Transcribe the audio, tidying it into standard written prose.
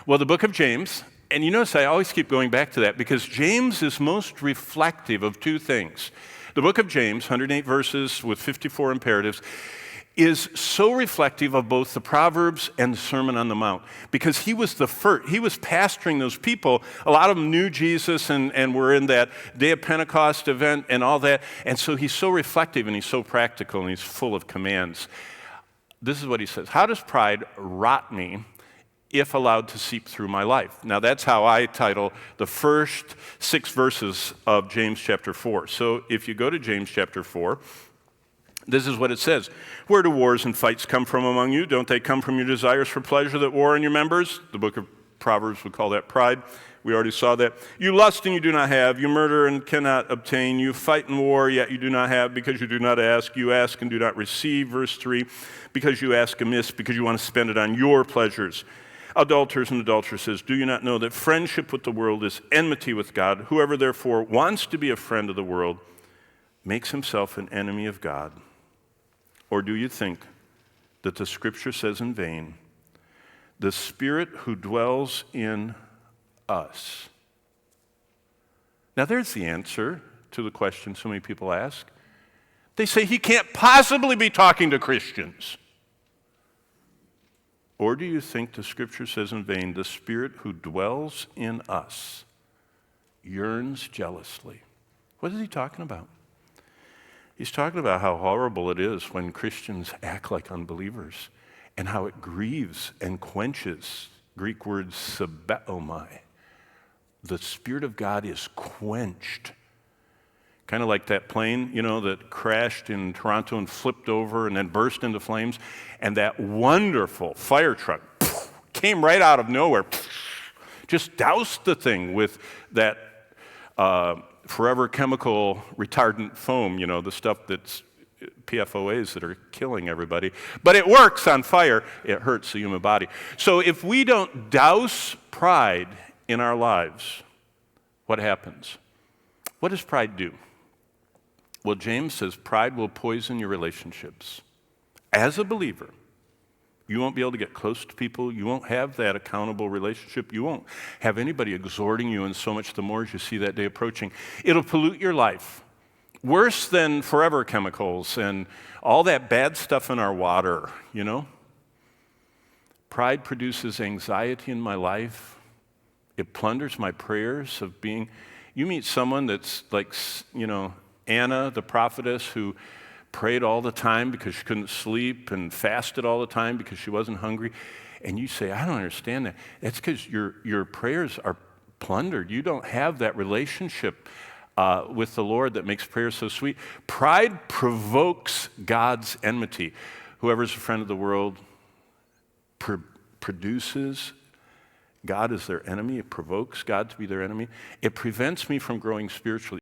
Well, the book of James, and you notice I always keep going back to that because James is most reflective of two things. The book of James, 108 verses with 54 imperatives, is so reflective of both the Proverbs and the Sermon on the Mount because he was the first. He was pastoring those people. A lot of them knew Jesus and were in that Day of Pentecost event and all that. And so he's so reflective and he's so practical and he's full of commands. This is what he says. How does pride rot me if allowed to seep through my life? Now that's how I title the first 6 verses of James chapter 4. So if you go to James chapter 4, this is what it says. Where do wars and fights come from among you? Don't they come from your desires for pleasure that war in your members? The book of Proverbs would call that pride. We already saw that. You lust and you do not have. You murder and cannot obtain. You fight in war, yet you do not have because you do not ask. You ask and do not receive. Verse 3, because you ask amiss, because you want to spend it on your pleasures. Adulterers and adulteresses, do you not know that friendship with the world is enmity with God? Whoever therefore wants to be a friend of the world makes himself an enemy of God. Or do you think that the scripture says in vain, the Spirit who dwells in us? Now there's the answer to the question so many people ask. They say he can't possibly be talking to Christians. Or do you think the scripture says in vain, the Spirit who dwells in us yearns jealously? What is he talking about? He's talking about how horrible it is when Christians act like unbelievers and how it grieves and quenches. Greek word sabeomai. The Spirit of God is quenched. Kind of like that plane, that crashed in Toronto and flipped over and then burst into flames. And that wonderful fire truck came right out of nowhere, just doused the thing with that forever chemical retardant foam, the stuff that's PFOAs that are killing everybody. But it works on fire. It hurts the human body. So if we don't douse pride in our lives, what happens? What does pride do? Well, James says pride will poison your relationships. As a believer, you won't be able to get close to people. You won't have that accountable relationship. You won't have anybody exhorting you, and so much the more as you see that day approaching. It'll pollute your life. Worse than forever chemicals and all that bad stuff in our water, Pride produces anxiety in my life. It plunders my prayers of being. You meet someone that's like, Anna, the prophetess, who prayed all the time because she couldn't sleep and fasted all the time because she wasn't hungry. And you say, I don't understand that. That's because your prayers are plundered. You don't have that relationship with the Lord that makes prayer so sweet. Pride provokes God's enmity. Whoever's a friend of the world produces God as their enemy. It provokes God to be their enemy. It prevents me from growing spiritually.